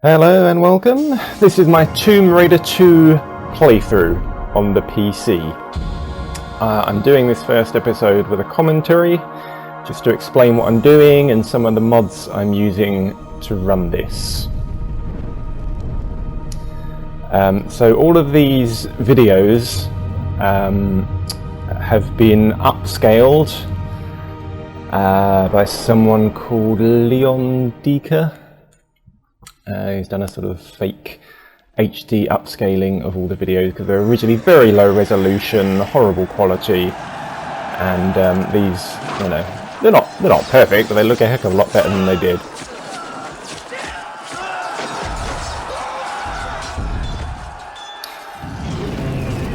Hello and welcome. This is my Tomb Raider 2 playthrough on the PC. I'm doing this first episode with a commentary just to explain what I'm doing and some of the mods I'm using to run this. So all of these videos have been upscaled by someone called Dika. He's done a sort of fake HD upscaling of all the videos because they're originally very low resolution, horrible quality, and these, you know, they're not perfect, but they look a heck of a lot better than they did.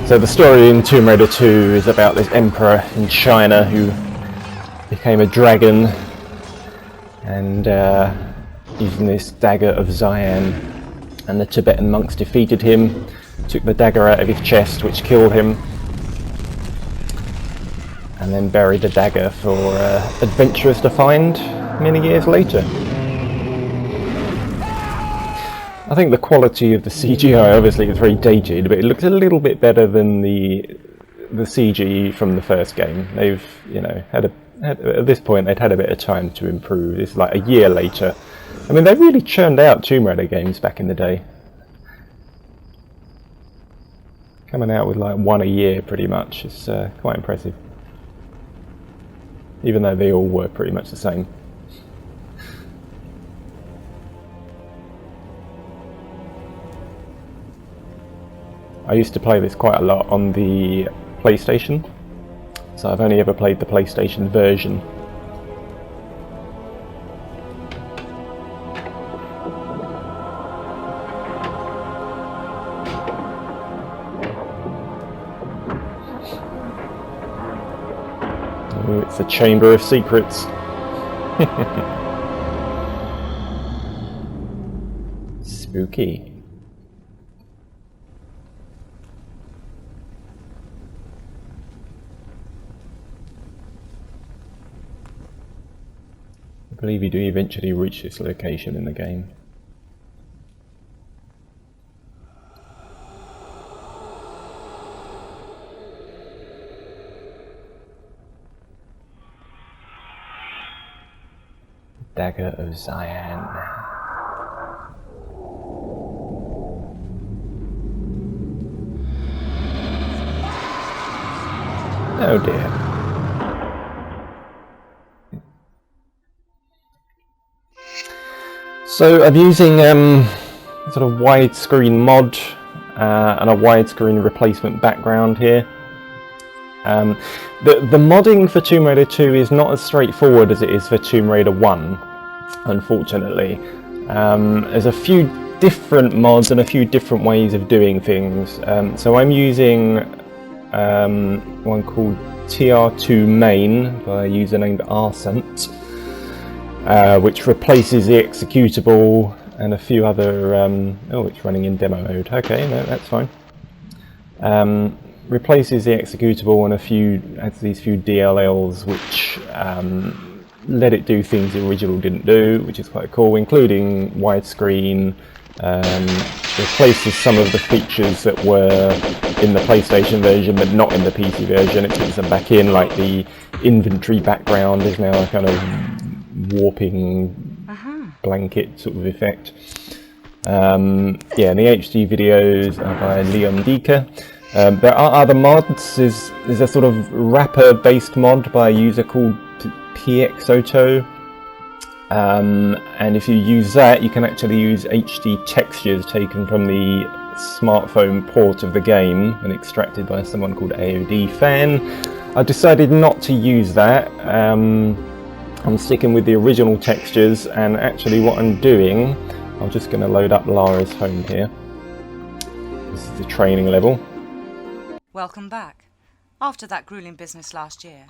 So the story in Tomb Raider 2 is about this emperor in China who became a dragon and using this dagger of Xian, and the Tibetan monks defeated him, took the dagger out of his chest, which killed him, and then buried the dagger for adventurers to find many years later. I think the quality of the CGI obviously is very dated, but it looks a little bit better than the CG from the first game. They've, you know, at this point they'd had a bit of time to improve. It's like a year later. I mean, they really churned out Tomb Raider games back in the day. Coming out with like one a year pretty much. It's quite impressive. Even though they all were pretty much the same. I used to play this quite a lot on the PlayStation. So I've only ever played the PlayStation version. Oh, it's a chamber of secrets. Spooky. I believe you do eventually reach this location in the game. Dagger of Xian. Oh dear. So I'm using sort of widescreen mod and a widescreen replacement background here. The modding for Tomb Raider 2 is not as straightforward as it is for Tomb Raider 1, unfortunately. There's a few different mods and a few different ways of doing things. So I'm using one called TR2 main by a user named Arsunt, which replaces the executable and a few other... oh, it's running in demo mode. Okay, no, that's fine. Replaces the executable and adds these few DLLs which let it do things the original didn't do, which is quite cool, including widescreen. Replaces some of the features that were in the PlayStation version but not in the PC version. It puts them back in, like the inventory background is now a kind of warping blanket sort of effect. Yeah, and the HD videos are by Dika. There are other mods. There's a sort of wrapper-based mod by a user called PXOto, and if you use that, you can actually use HD textures taken from the smartphone port of the game and extracted by someone called AOD Fan. I decided not to use that. I'm sticking with the original textures, and actually what I'm doing, I'm just going to load up Lara's home here. This is the training level. Welcome back. After that grueling business last year,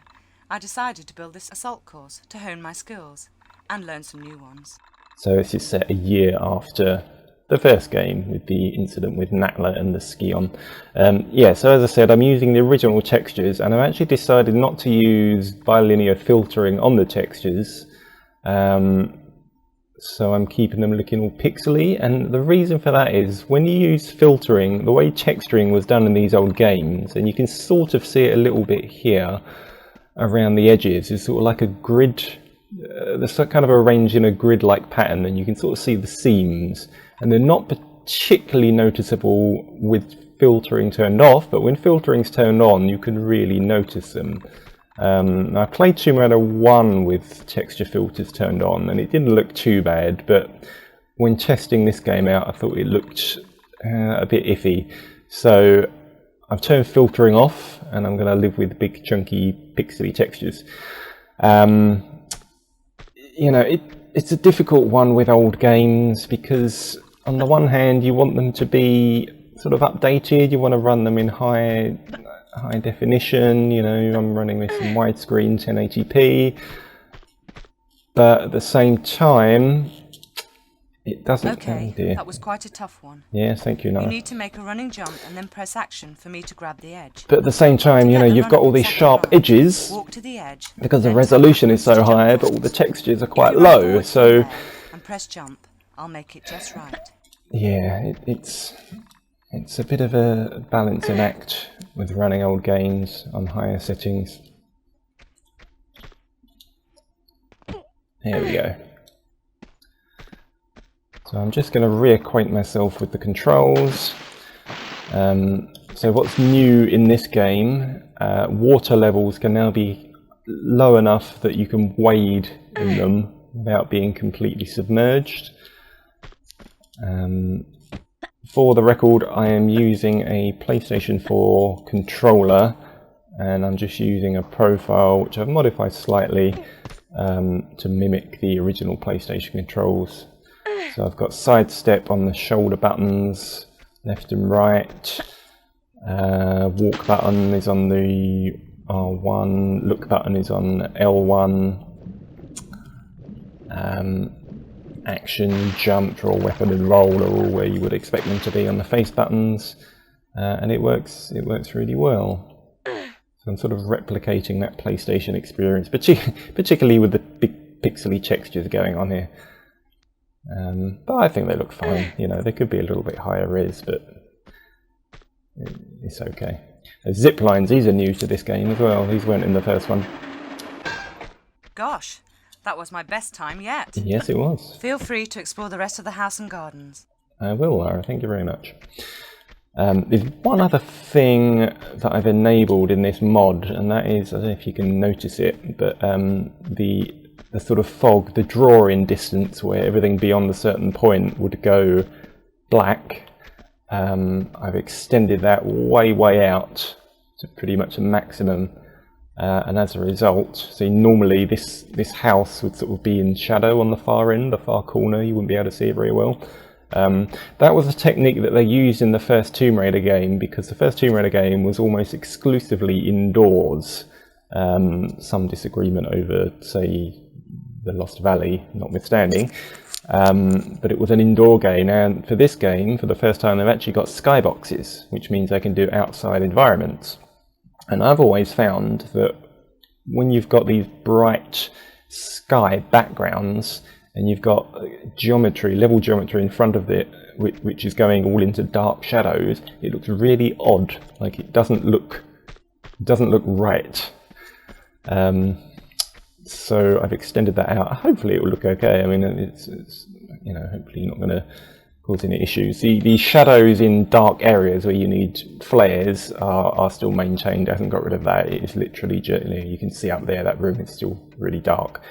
I decided to build this assault course to hone my skills and learn some new ones. So this is set a year after the first game with the incident with Natla and the Skion. Yeah, so as I said, I'm using the original textures, and I've actually decided not to use bilinear filtering on the textures. so I'm keeping them looking all pixely, and the reason for that is when you use filtering, the way texturing was done in these old games, and you can sort of see it a little bit here around the edges, is sort of like a grid. They're kind of arranged in a grid-like pattern, and you can sort of see the seams, and they're not particularly noticeable with filtering turned off, but when filtering's turned on you can really notice them. I played Tomb Raider 1 with texture filters turned on and it didn't look too bad, but when testing this game out I thought it looked a bit iffy. So I've turned filtering off and I'm going to live with big chunky pixely textures. You know, it's a difficult one with old games because on the one hand you want them to be sort of updated, you want to run them in high definition, you know, I'm running this in widescreen 1080p, but at the same time it doesn't. Okay, oh dear. That was quite a tough one. Yes, thank you, Lara. You need to make a running jump and then press action for me to grab the edge. But at the same time, you know, you've got all these sharp edges Walk to the edge, because the resolution is so high, but all the textures are quite low, so and press jump. I'll make it just right. yeah, it's a bit of a balancing act with running old games on higher settings. There we go. So I'm just going to reacquaint myself with the controls. So what's new in this game, water levels can now be low enough that you can wade in them without being completely submerged. For the record, I am using a PlayStation 4 controller and I'm just using a profile which I've modified slightly to mimic the original PlayStation controls. So I've got sidestep on the shoulder buttons, left and right, walk button is on the R1, look button is on L1, action, jump, draw weapon and roll are all where you would expect them to be on the face buttons, and it works really well. So I'm sort of replicating that PlayStation experience, particularly with the big pixely textures going on here. But I think they look fine. You know, they could be a little bit higher res, but it's okay. Zip lines, these are new to this game as well. These weren't in the first one. Gosh, that was my best time yet. Yes, it was. Feel free to explore the rest of the house and gardens. I will, Lara. Thank you very much. There's one other thing that I've enabled in this mod, and that is, I don't know if you can notice it, but the sort of fog, the draw-in distance where everything beyond a certain point would go black, I've extended that way out to pretty much a maximum. And as a result, see, normally this house would sort of be in shadow on the far end, the far corner, you wouldn't be able to see it very well. That was a technique that they used in the first Tomb Raider game, because the first Tomb Raider game was almost exclusively indoors. Some disagreement over, say, the Lost Valley notwithstanding, but it was an indoor game, and for this game, for the first time, they've actually got skyboxes, which means they can do outside environments. And I've always found that when you've got these bright sky backgrounds and you've got geometry, level geometry in front of it, which is going all into dark shadows, it looks really odd. Like it doesn't look right. So I've extended that out. Hopefully it will look okay. I mean, it's you know, hopefully not going to cause any issues. The shadows in dark areas where you need flares are still maintained. I haven't got rid of that. It's literally, you can see up there, that room is still really dark.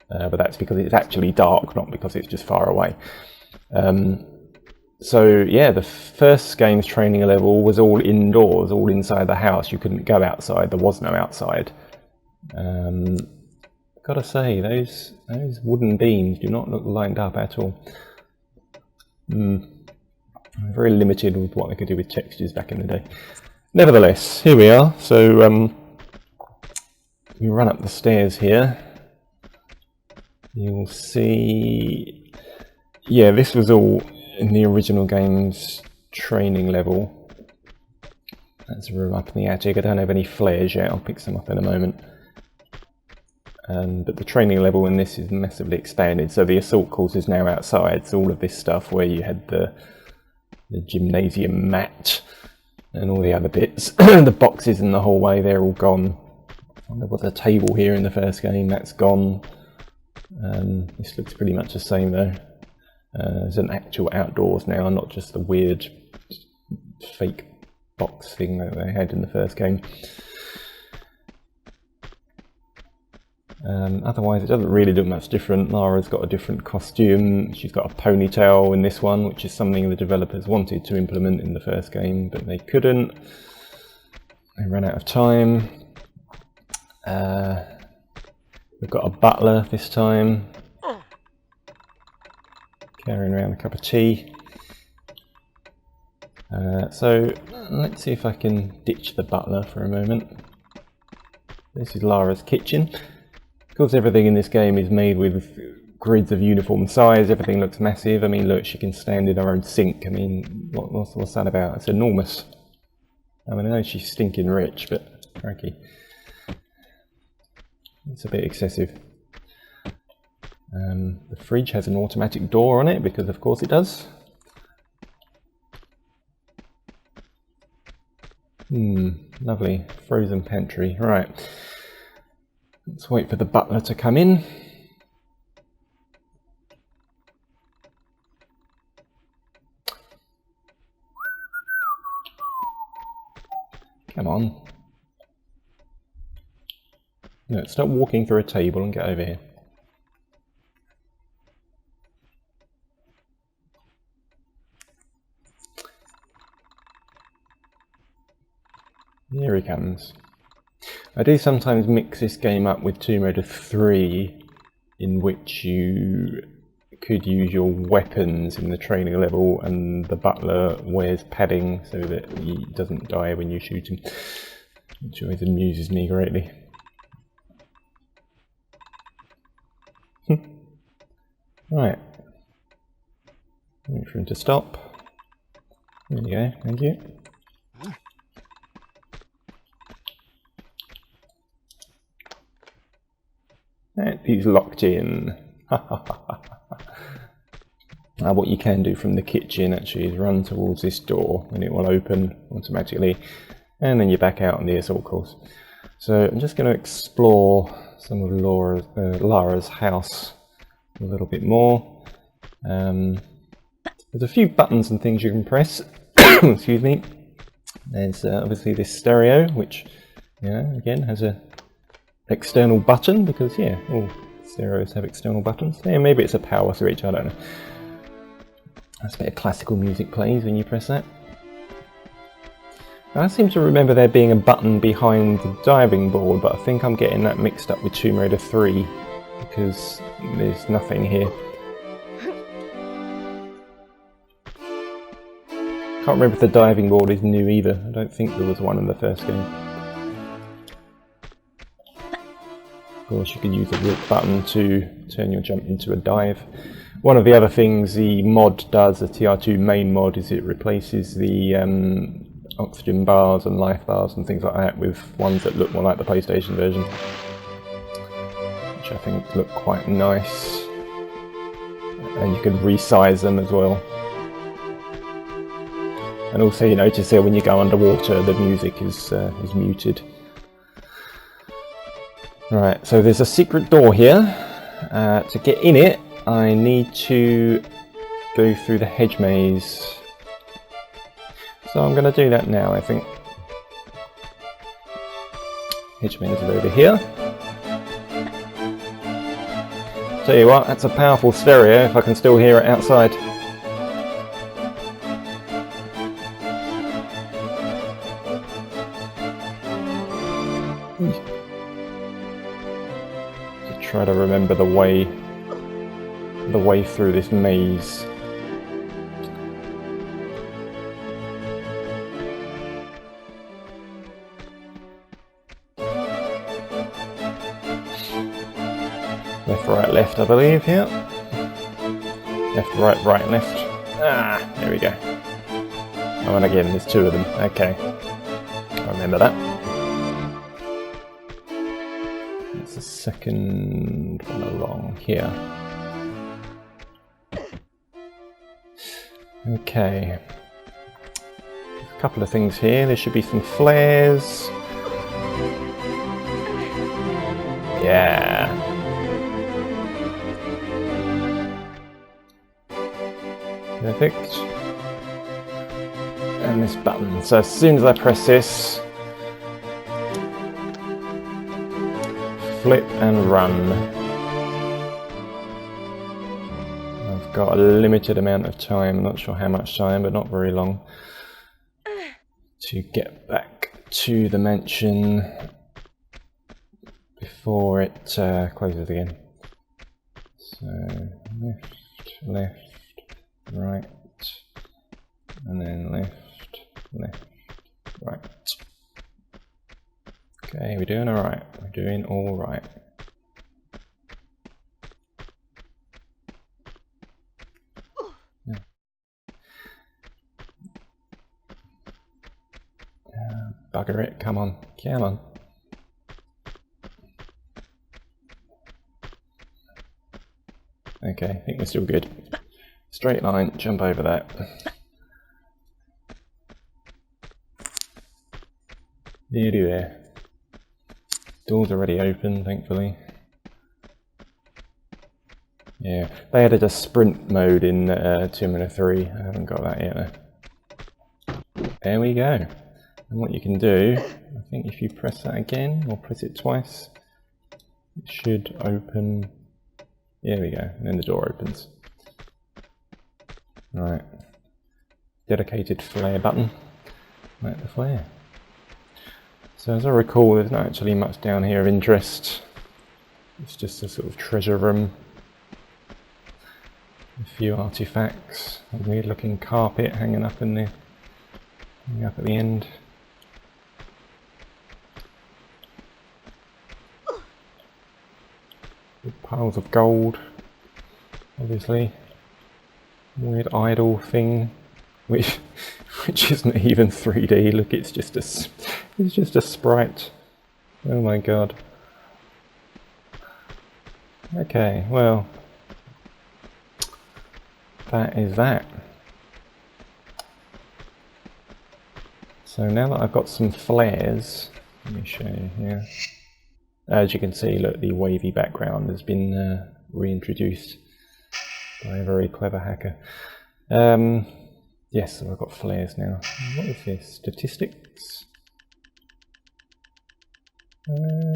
But that's because it's actually dark, not because it's just far away. So yeah, the first game's training level was all indoors, all inside the house. You couldn't go outside. There was no outside. Gotta say, those wooden beams do not look lined up at all. Very limited with what they could do with textures back in the day. Nevertheless, here we are. So you run up the stairs here. You'll see, yeah, this was all in the original game's training level. That's a room up in the attic. I don't have any flares yet. I'll pick some up in a moment. But the training level in this is massively expanded, so the assault course is now outside, so all of this stuff where you had the gymnasium mat and all the other bits, the boxes in the hallway, they're all gone. There was a table here in the first game, that's gone. This looks pretty much the same though. There's an actual outdoors now, not just the weird fake box thing that they had in the first game. Otherwise it doesn't really look much different. Lara's got a different costume. She's got a ponytail in this one, which is something the developers wanted to implement in the first game, but they couldn't. They ran out of time. We've got a butler this time, carrying around a cup of tea. So let's see if I can ditch the butler for a moment. This is Lara's kitchen. Of course, everything in this game is made with grids of uniform size. Everything looks massive. I mean, look, she can stand in her own sink. I mean, what's that about? It's enormous. I mean, I know she's stinking rich, but crikey, it's a bit excessive. The fridge has an automatic door on it, because of course it does. Lovely. Frozen pantry. Right. Let's wait for the butler to come in. Come on. No, stop walking through a table and get over here. Here he comes. I do sometimes mix this game up with Tomb Raider 3, in which you could use your weapons in the training level, and the butler wears padding so that he doesn't die when you shoot him, which always amuses me greatly. Right. Wait for him to stop. There you go, thank you. And he's locked in. Now what you can do from the kitchen actually is run towards this door and it will open automatically, and then you're back out on the assault course. So I'm just going to explore some of Lara's house a little bit more. There's a few buttons and things you can press. Excuse me. There's obviously this stereo, which, again has a external button, because all stereos have external buttons. Yeah, maybe it's a power switch, I don't know. That's a bit of classical music plays when you press that. I seem to remember there being a button behind the diving board, but I think I'm getting that mixed up with Tomb Raider 3, because there's nothing here. Can't remember if the diving board is new either. I don't think there was one in the first game. Of course, you can use the walk button to turn your jump into a dive. One of the other things the mod does, the TR2 main mod, is it replaces the oxygen bars and life bars and things like that with ones that look more like the PlayStation version, which I think look quite nice. And you can resize them as well. And also you notice here when you go underwater the music is muted. Right, so there's a secret door here. To get in it, I need to go through the hedge maze. So I'm going to do that now, I think. Hedge maze is over here. Tell you what, that's a powerful stereo if I can still hear it outside. Try to remember the way through this maze. Left, right, left, I believe, yeah. Left, right, right, left. Ah, there we go. Oh, and again, there's two of them. Okay. I remember that. It's the second one along here. Okay. A couple of things here. There should be some flares. Yeah. Perfect. And this button. So as soon as I press this, flip and run. I've got a limited amount of time, not sure how much time, but not very long, to get back to the mansion before it closes again. So left, right, and then left, right. Okay, we're doing alright. We're doing alright. Bugger it, come on, come on. Okay, I think we're still good. Straight line, jump over that. Nearly there. Door's already open, thankfully. Yeah, they added a sprint mode in 2.3. I haven't got that yet. There we go. And what you can do, I think if you press that again, or press it twice, it should open. There we go, and then the door opens. Right. Dedicated flare button. Light the flare. So as I recall, there's not actually much down here of interest. It's just a sort of treasure room. A few artifacts, a weird looking carpet hanging up at the end. Big piles of gold, obviously. Weird idol thing, which isn't even 3D. Look, it's just a sprite. Oh my god. Okay, well, that is that. So now that I've got some flares, let me show you here. As you can see, look, the wavy background has been reintroduced by a very clever hacker. Yes, so I've got flares now. What is this? Statistics?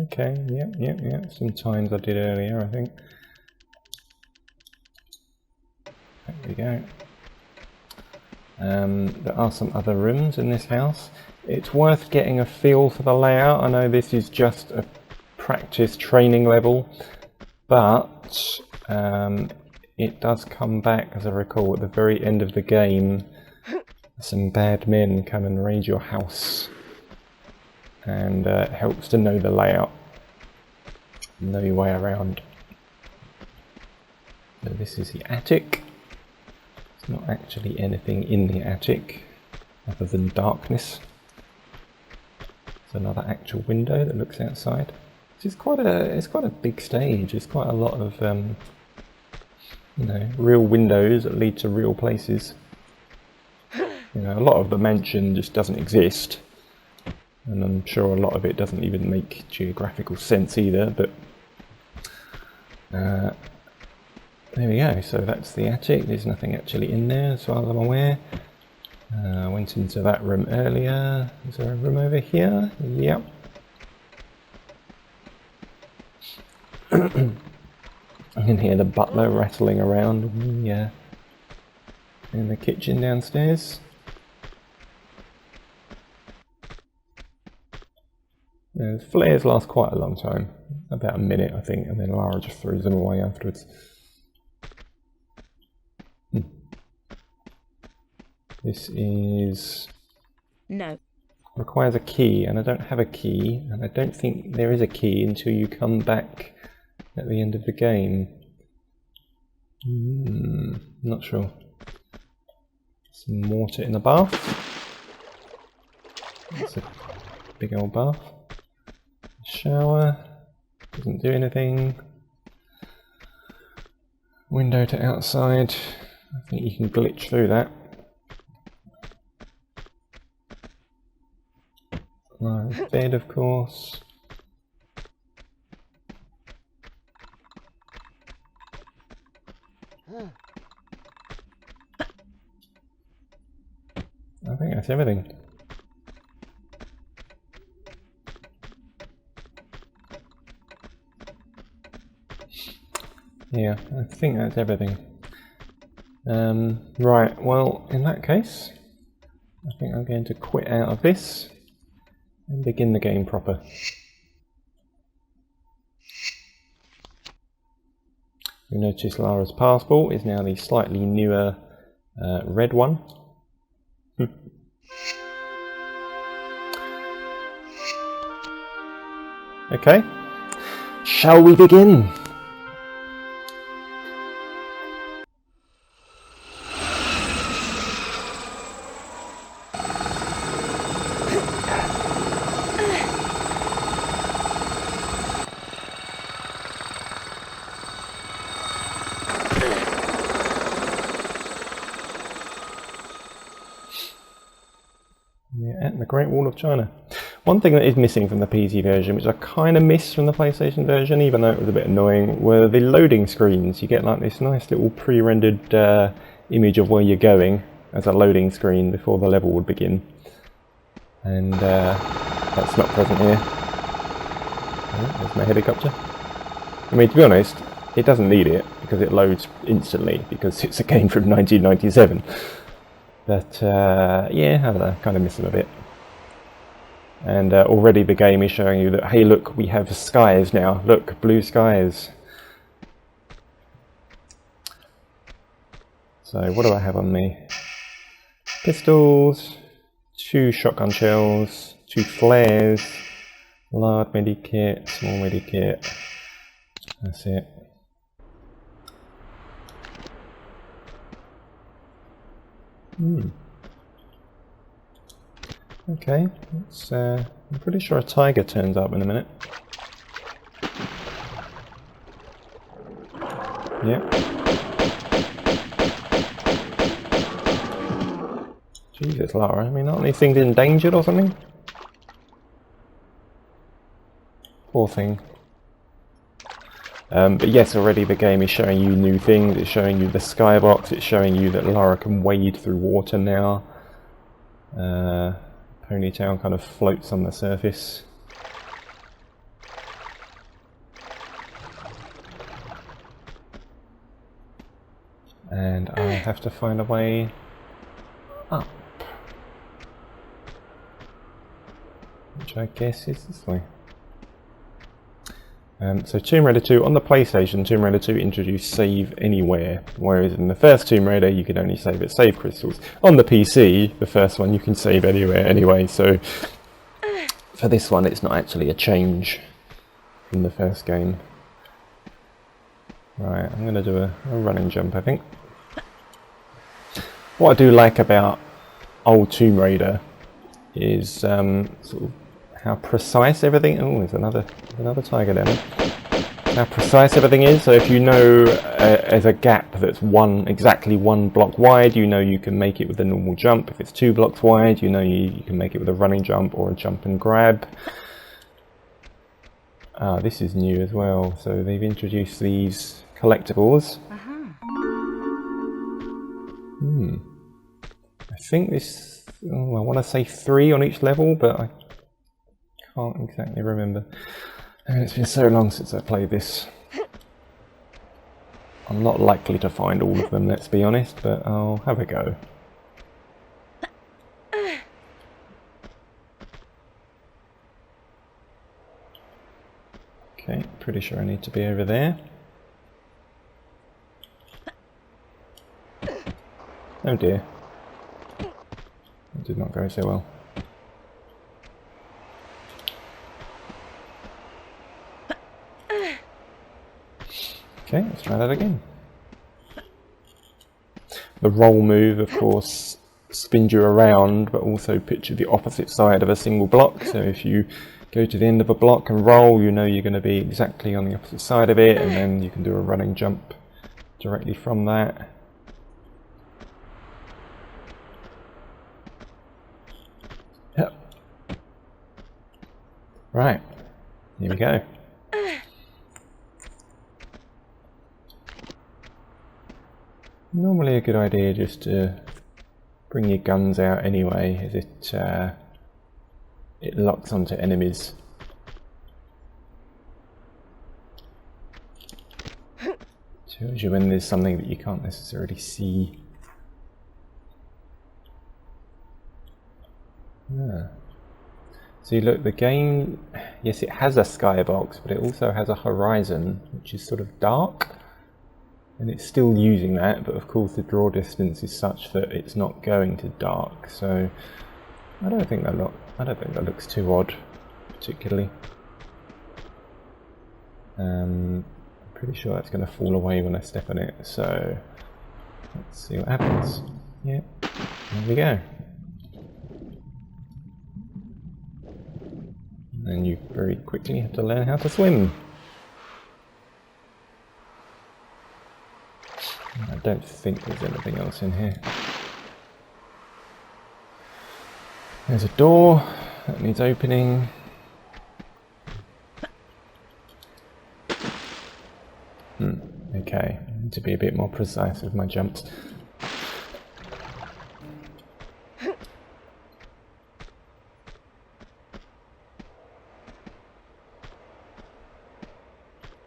Okay, yeah. Some times I did earlier, I think. There we go. There are some other rooms in this house. It's worth getting a feel for the layout. I know this is just a practice training level, but it does come back, as I recall, at the very end of the game. Some bad men come and raid your house, and it helps to know the layout, know your way around. So this is the attic. There's not actually anything in the attic other than darkness. There's another actual window that looks outside. It's quite a big stage. It's quite a lot of you know, real windows that lead to real places. You know, a lot of the mansion just doesn't exist, and I'm sure a lot of it doesn't even make geographical sense either. But there we go. So that's the attic. There's nothing actually in there, as far as I'm aware. I went into that room earlier. Is there a room over here? Yep. I can hear the butler rattling around in the kitchen downstairs. The flares last quite a long time, about a minute I think, and then Lara just throws them away afterwards. This is... No. Requires a key, and I don't have a key, and I don't think there is a key until you come back at the end of the game. Not sure. Some water in the bath. That's a big old bath. Shower. Doesn't do anything. Window to outside. I think you can glitch through that. Lara's dead, of course. I think that's everything. Yeah, I think that's everything. Right, well, in that case, I think I'm going to quit out of this and begin the game proper. You'll notice Lara's passport is now the slightly newer red one. Okay, shall we begin? At the Great Wall of China. One thing that is missing from the PC version, which I kind of missed from the PlayStation version, even though it was a bit annoying, were the loading screens. You get like this nice little pre-rendered image of where you're going as a loading screen before the level would begin. And that's not present here. Oh, there's my helicopter. I mean, to be honest, it doesn't need it because it loads instantly because it's a game from 1997. But yeah, I don't know, kind of miss them a bit. And already the game is showing you that, hey look, we have skies now. Look, blue skies. So what do I have on me? Pistols, 2 shotgun shells, 2 flares, large medikit, small medikit. That's it. Okay, let's, I'm pretty sure a tiger turns up in a minute. Yep. Jesus, Lara, I mean, aren't these things endangered or something? Poor thing. But yes, already the game is showing you new things. It's showing you the skybox. It's showing you that Lara can wade through water now. Ponytail kind of floats on the surface. And I have to find a way up. Which I guess is this way. So Tomb Raider 2, on the PlayStation, Tomb Raider 2 introduced save anywhere, whereas in the first Tomb Raider you could only save at save crystals. On the PC, the first one, you can save anywhere anyway, so for this one it's not actually a change from the first game. Right, I'm going to do a running jump, I think. What I do like about old Tomb Raider is sort of how precise everything. Oh, there's another tiger down there. How precise everything is. So if you know there's a gap that's exactly one block wide, you know you can make it with a normal jump. If it's 2 blocks wide, you know you can make it with a running jump or a jump and grab. Ah, this is new as well. So they've introduced these collectibles. I think this. Oh, I want to say 3 on each level, but I can't exactly remember. And it's been so long since I played this. I'm not likely to find all of them, let's be honest, but I'll have a go. Okay, pretty sure I need to be over there. Oh dear. It did not go so well. Okay, let's try that again. The roll move, of course, spins you around, but also puts you the opposite side of a single block. So if you go to the end of a block and roll, you know you're going to be exactly on the opposite side of it, and then you can do a running jump directly from that. Yep. Right, here we go. Normally a good idea just to bring your guns out anyway, as it locks onto enemies. Tells you when there's something that you can't necessarily see. Ah. See, look, the game, yes, it has a skybox, but it also has a horizon, which is sort of dark. And it's still using that, but of course the draw distance is such that it's not going to dark. So I don't think that looks too odd, particularly. I'm pretty sure that's going to fall away when I step on it. So let's see what happens. Yeah, there we go. And then you very quickly have to learn how to swim. I don't think there's anything else in here. There's a door that needs opening. Okay, I need to be a bit more precise with my jumps.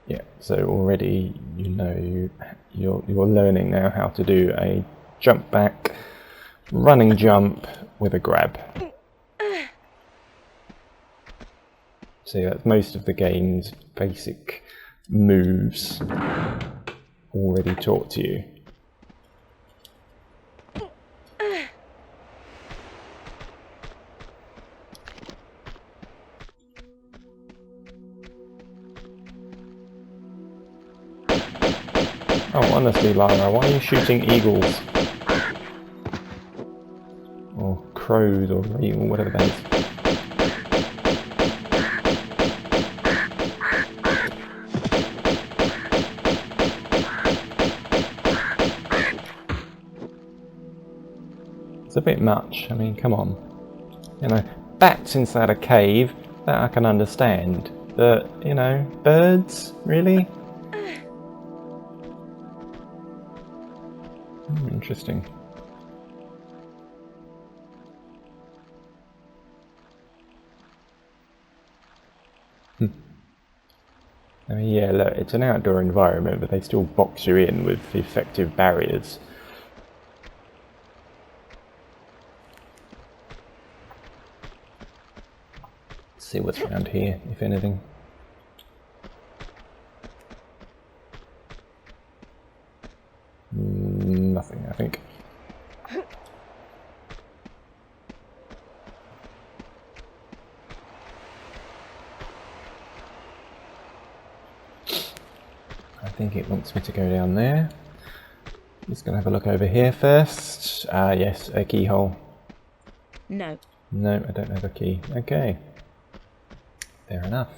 Yeah, so already you know you're learning now how to do a jump back, running jump with a grab. So that's most of the game's basic moves already taught to you. Oh, honestly, Lara, why are you shooting eagles? Or crows, or whatever that is. It's a bit much. I mean, come on. You know, bats inside a cave, that I can understand. But, you know, birds? Really? Interesting. I mean, yeah, look, it's an outdoor environment, but they still box you in with effective barriers. Let's see what's around here, if anything. Nothing, I think. I think it wants me to go down there. Just gonna have a look over here first. Yes, a keyhole. No. No, I don't have a key. Okay. Fair enough.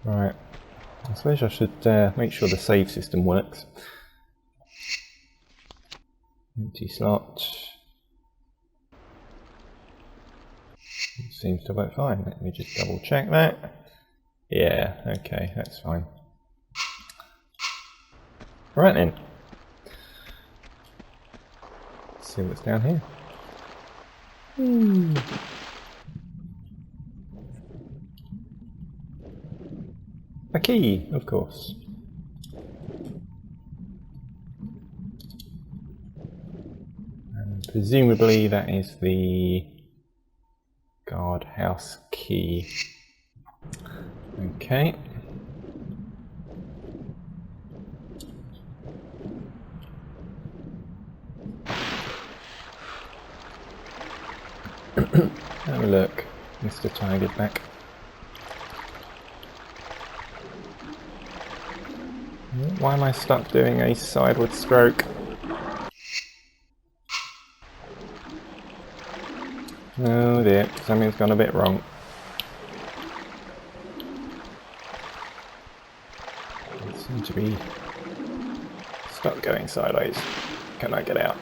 Right. I suppose I should make sure the save system works. Empty slot. It seems to work fine. Let me just double check that. Yeah, okay, that's fine. Right then. Let's see what's down here. A key, of course. And presumably that is the guardhouse key. Okay. Have a look, Mr. Tiger's back. Why am I stuck doing a sideward stroke? Oh dear, something's gone a bit wrong. to be stuck going sideways. Can I get out?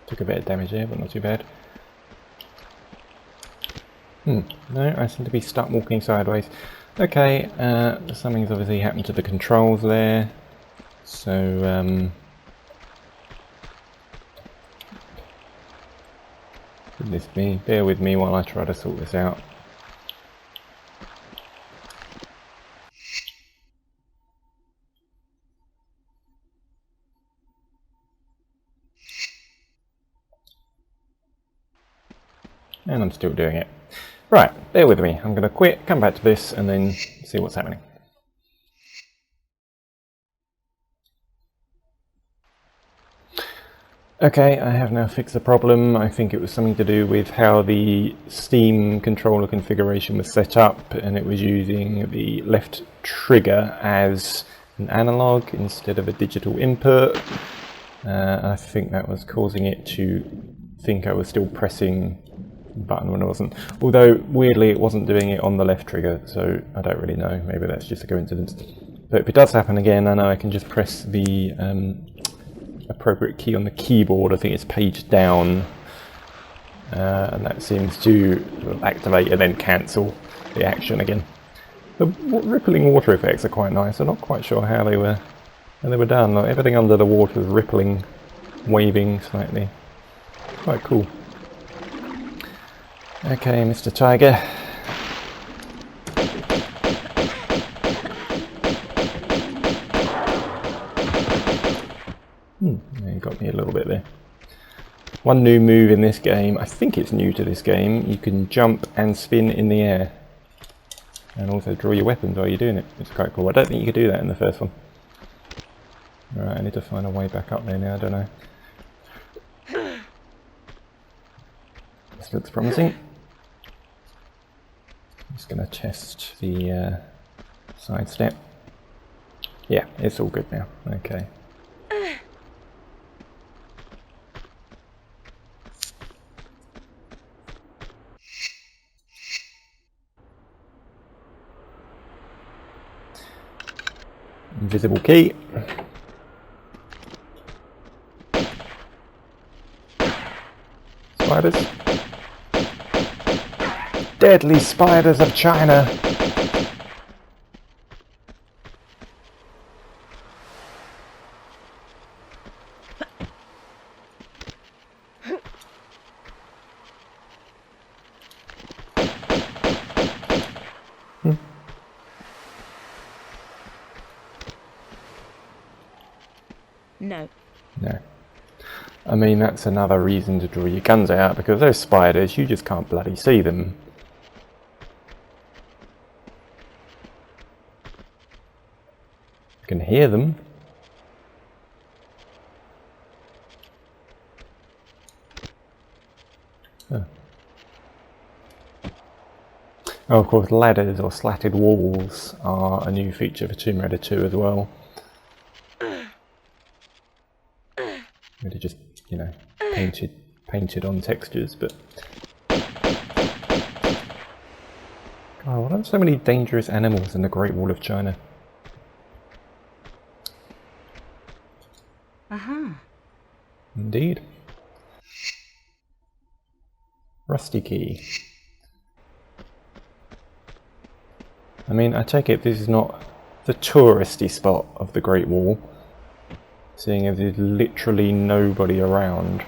Took a bit of damage there, but not too bad. No, I seem to be stuck walking sideways. Okay, something's obviously happened to the controls there. So, goodness me, bear with me while I try to sort this out. And I'm still doing it. Right, bear with me. I'm going to quit, come back to this, and then see what's happening. Okay, I have now fixed the problem. I think it was something to do with how the Steam controller configuration was set up, and it was using the left trigger as an analog instead of a digital input. I think that was causing it to think I was still pressing the button when I wasn't. Although, weirdly, it wasn't doing it on the left trigger, so I don't really know. Maybe that's just a coincidence. But if it does happen again, I know I can just press the appropriate key on the keyboard. I think it's page down, and that seems to activate and then cancel the action again. The rippling water effects are quite nice. I'm not quite sure how they were done. Like, everything under the water is rippling, waving slightly. Quite cool. Okay, Mr. Tiger. You got me a little bit there. One new move in this game, I think it's new to this game, you can jump and spin in the air. And also draw your weapons while you're doing it. It's quite cool. I don't think you could do that in the first one. Right, I need to find a way back up there now, I don't know. This looks promising. I'm just going to test the side step. Yeah, it's all good now. Okay. Invisible key. Spiders. Deadly spiders of China. No. No. I mean, that's another reason to draw your guns out, because those spiders, you just can't bloody see them. You can hear them. Oh, of course, ladders or slatted walls are a new feature for Tomb Raider 2 as well. Really just, you know, painted on textures, but... God, what are so many dangerous animals in the Great Wall of China? Indeed. Rusty key. I mean, I take it this is not the touristy spot of the Great Wall, seeing as there's literally nobody around.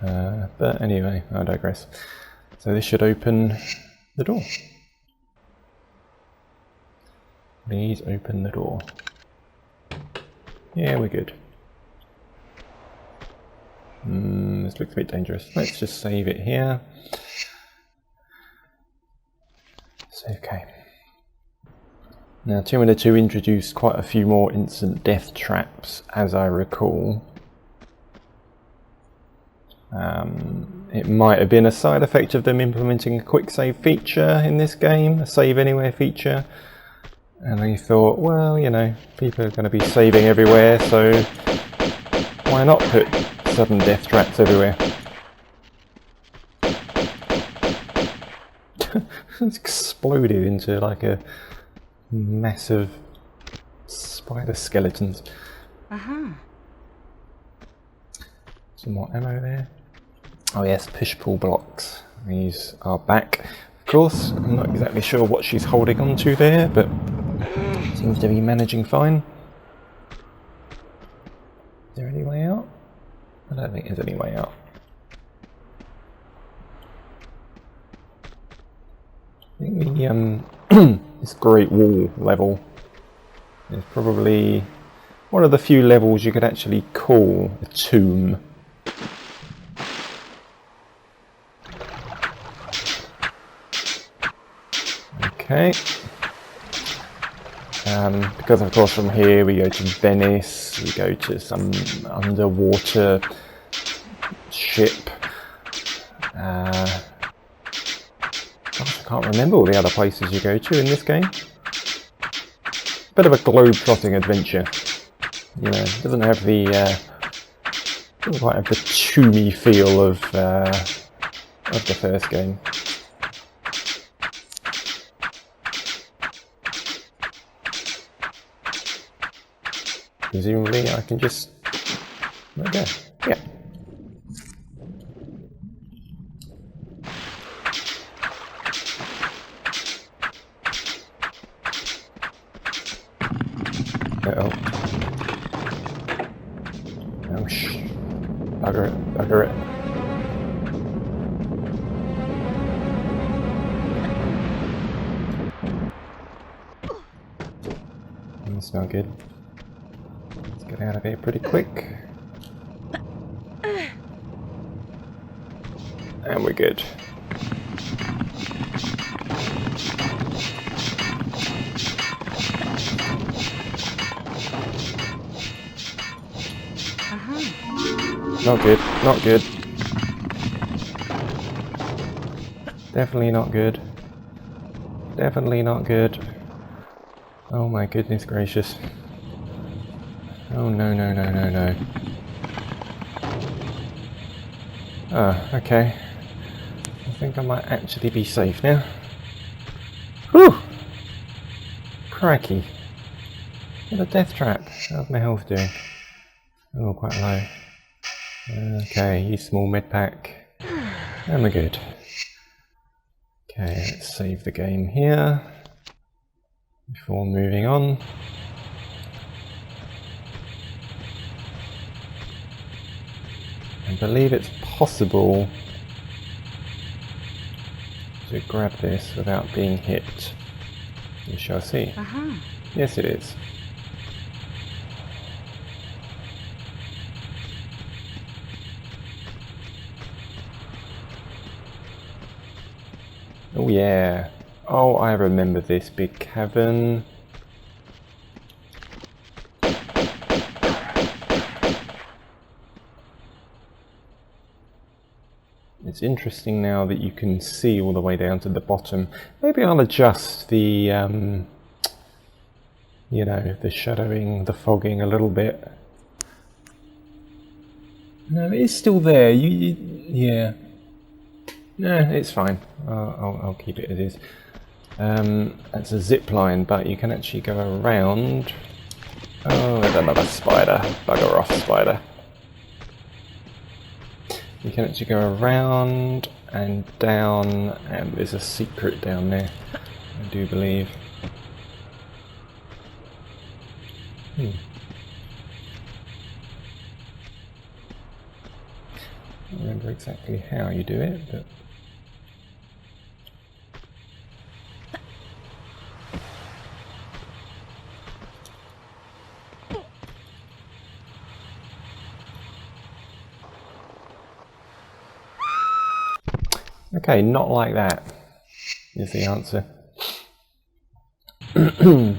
But anyway, I digress. So this should open the door. Please open the door. Yeah, we're good. This looks a bit dangerous. Let's just save it here. It's okay. Now, Tomb Raider 2 introduced quite a few more instant death traps, as I recall. It might have been a side effect of them implementing a quick save feature in this game, a save anywhere feature. And he thought, well, you know, people are going to be saving everywhere, so why not put sudden death traps everywhere? It's exploded into like a massive spider skeletons. Some more ammo there. Oh yes, push-pull blocks. These are back. Of course, I'm not exactly sure what she's holding on to there, but seems to be managing fine. Is there any way out? I don't think there's any way out. I think the this Great Wall level is probably one of the few levels you could actually call a tomb. Okay. Because of course from here we go to Venice, we go to some underwater ship. Gosh, I can't remember all the other places you go to in this game. Bit of a globe-trotting adventure. You know, it doesn't have the doesn't quite have the tomby feel of the first game. Presumably I can just let go. Yeah. Uh-oh. Oh, shh. Bugger it, bugger it. That's not good. Let's get out of here pretty quick. And we're good. Not good, not good. Definitely not good. Definitely not good. Oh my goodness gracious. Oh no, no, no, no, no. Ah, okay. I think I might actually be safe now. Whew! Crikey. What a death trap. How's my health doing? Oh, quite low. Okay, use small med pack. And we're good. Okay, let's save the game here before moving on. I believe it's possible to grab this without being hit. We shall see. Yes, it is. Oh yeah. Oh, I remember this big cavern. It's interesting now that you can see all the way down to the bottom. Maybe I'll adjust the, you know, the shadowing, the fogging a little bit. No, it is still there. Yeah. No, it's fine. I'll keep it as is. That's a zip line, but you can actually go around. Oh, there's another spider. Bugger off, spider. You can actually go around and down, and there's a secret down there, I do believe. I don't remember exactly how you do it, but... Okay, not like that is the answer. Okay.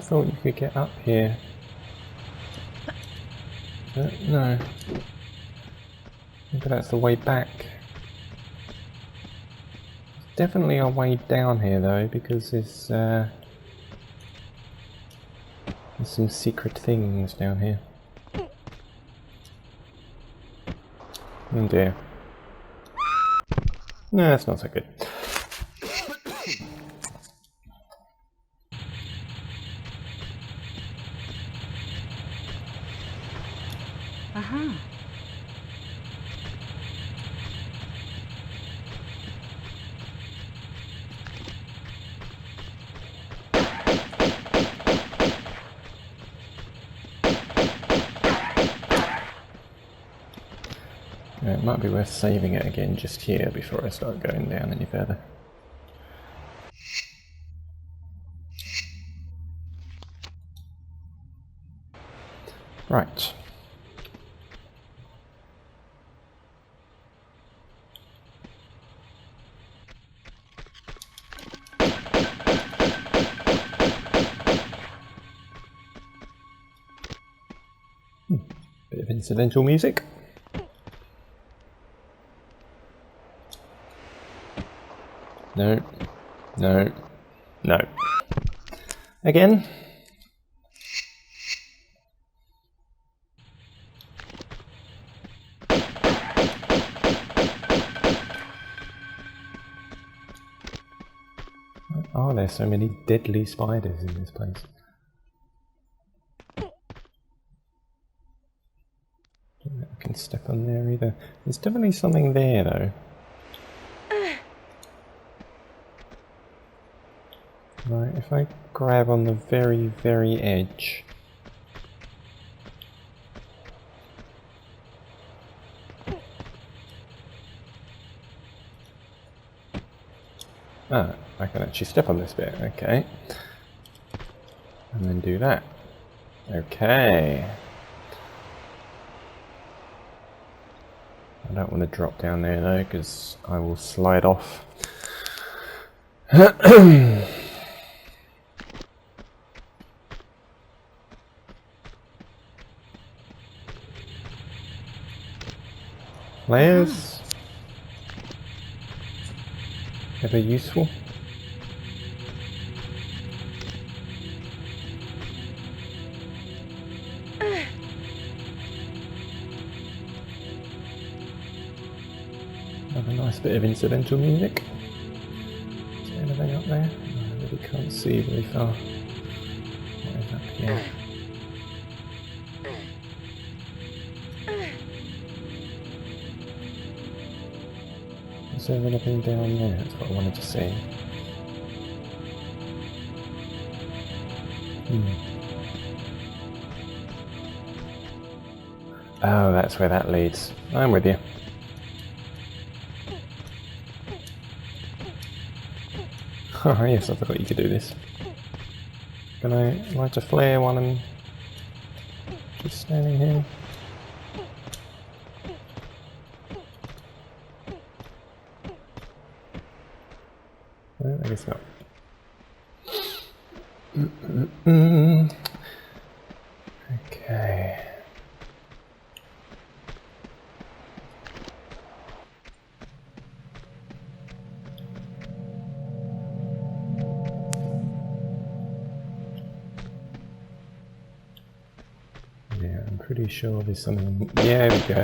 thought you could get up here. No. Maybe that's the way back. Definitely a way down here though, because there's some secret things down here. Oh dear. No, that's not so good. Aha. Yeah, it might be worth saving it again just here before I start going down any further. Right. Bit of incidental music. No. No. No. Again. Why are there so many deadly spiders in this place? I don't think I can step on there either. There's definitely something there though. Right, if I grab on the very, very edge. Ah, I can actually step on this bit, okay. And then do that. Okay. I don't want to drop down there though, because I will slide off. Flares? Ever useful? Have a nice bit of incidental music. Is there anything up there? I really can't see very far. What is up here? Is there anything down there? That's what I wanted to see. Oh, that's where that leads. I'm with you. Oh yes, I forgot you could do this. Can I light a flare while I'm just standing here? No, I guess not. Okay. Yeah, I'm pretty sure there's something. Yeah, there we go.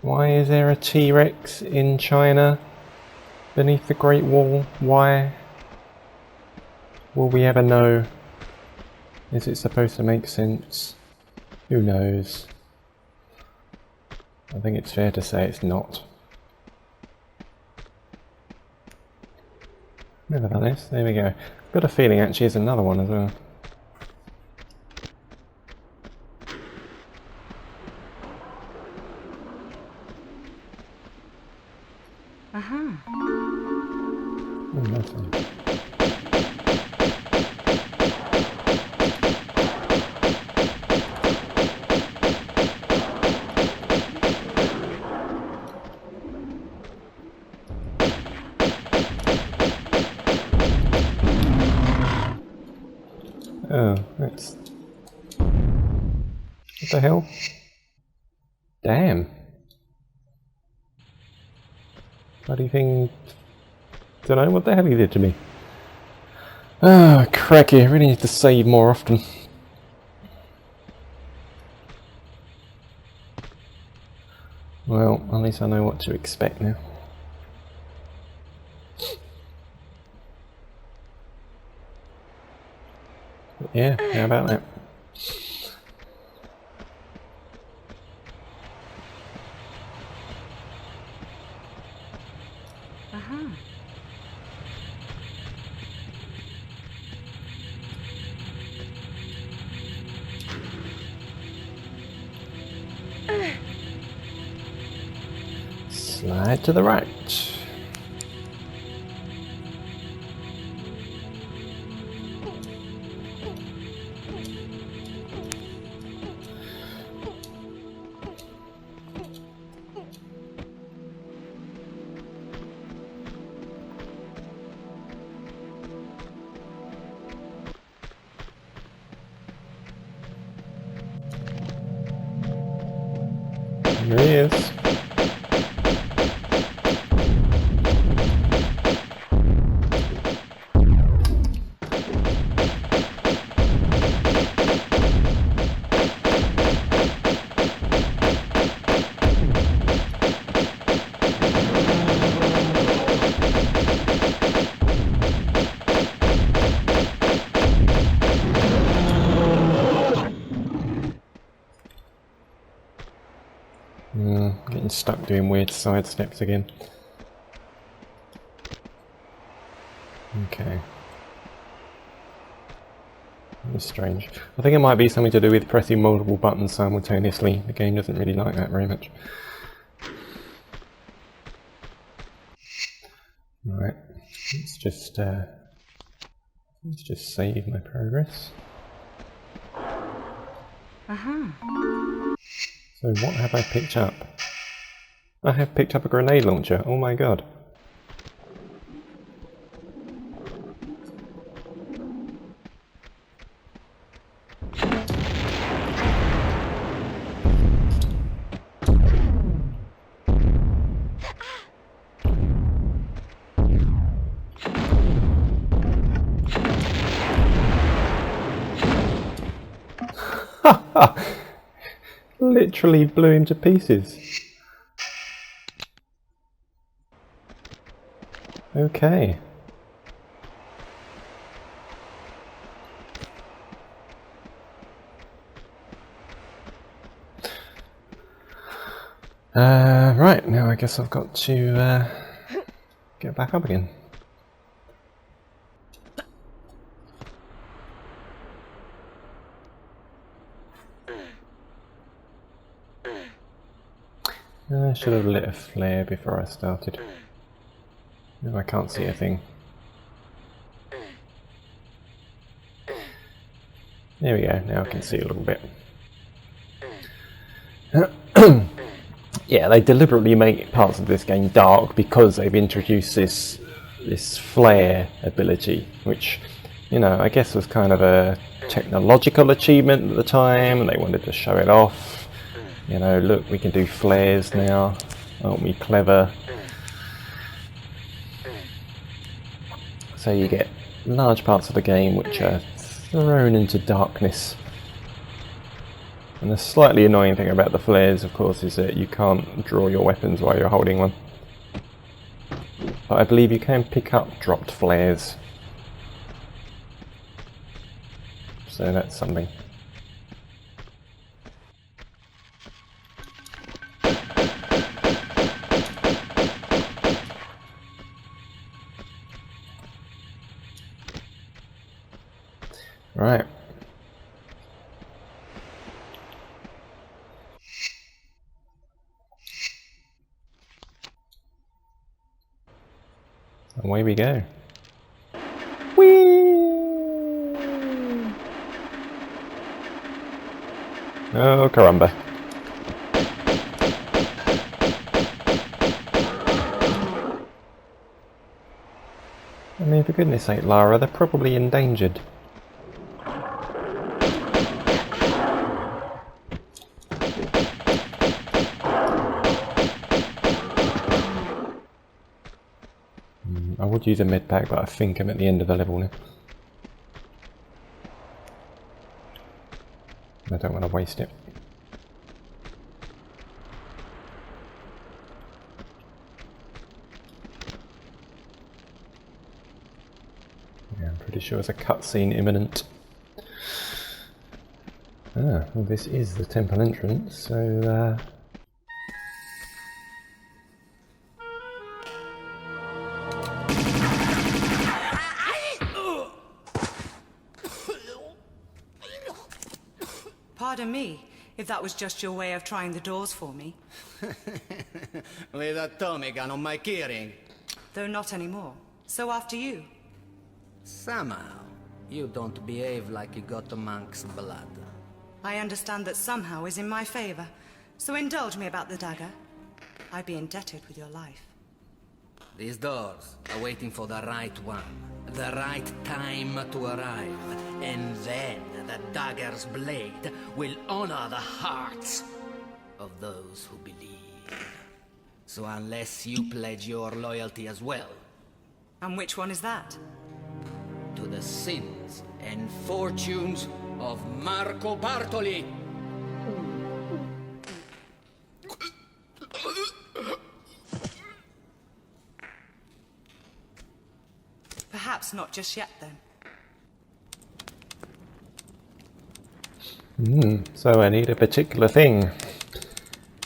Why is there a T-Rex in China beneath the Great Wall? Why? Will we ever know? Is it supposed to make sense? Who knows? I think it's fair to say it's not. Nevertheless, there we go. I've got a feeling actually there's another one as well. Oh, that's fine. Oh, that's... What the hell? Damn. Bloody thing... Don't know what the hell he did to me. Ah, oh, cracky, I really need to save more often. Well, at least I know what to expect now. But yeah, how about that? Slide to the right. Here he is. Getting stuck doing weird side steps again. Okay. That's strange. I think it might be something to do with pressing multiple buttons simultaneously. The game doesn't really like that very much. Right. Let's just save my progress. So what have I picked up? I have picked up a grenade launcher. Oh my god. Literally blew him to pieces. Okay. Right, now I guess I've got to get back up again. I should have lit a flare before I started. Now I can't see a thing. There we go, now I can see a little bit. Yeah, they deliberately make parts of this game dark because they've introduced this flare ability, which, you know, I guess was kind of a technological achievement at the time, and they wanted to show it off. You know, look, we can do flares now, aren't we clever? So you get large parts of the game which are thrown into darkness. And the slightly annoying thing about the flares, of course, is that you can't draw your weapons while you're holding one. But I believe you can pick up dropped flares. So that's something. Right. Away we go. Whee! Oh, caramba. I mean, for goodness sake, Lara, they're probably endangered. I would use a med pack, but I think I'm at the end of the level now. I don't want to waste it. Yeah, I'm pretty sure there's a cutscene imminent. Ah, well, this is the temple entrance, so Pardon me, if that was just your way of trying the doors for me. With a Tommy gun on my keyring. Though not anymore. So after you. Somehow, you don't behave like you got a monk's blood. I understand that somehow is in my favor. So indulge me about the dagger. I'd be indebted with your life. These doors are waiting for the right one. The right time to arrive. And then the dagger's blade will honor the hearts of those who believe. So unless you pledge your loyalty as well. And which one is that? To the sins and fortunes of Marco Bartoli. Perhaps not just yet then. so I need a particular thing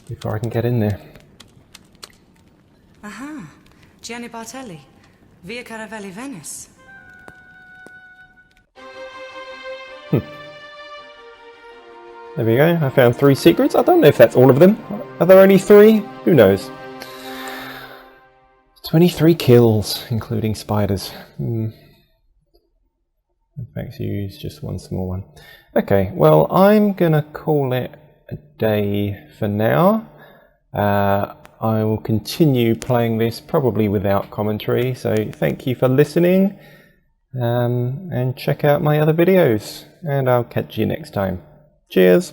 before I can get in there. Aha, Gianni Bartelli, Via Caravelli, Venice. There we go, I found 3 secrets. I don't know if that's all of them. Are there only 3? Who knows? 23 kills, including spiders. In fact, you use just one small one. Okay, well, I'm gonna call it a day for now. I will continue playing this probably without commentary, so thank you for listening, and check out my other videos, and I'll catch you next time. Cheers!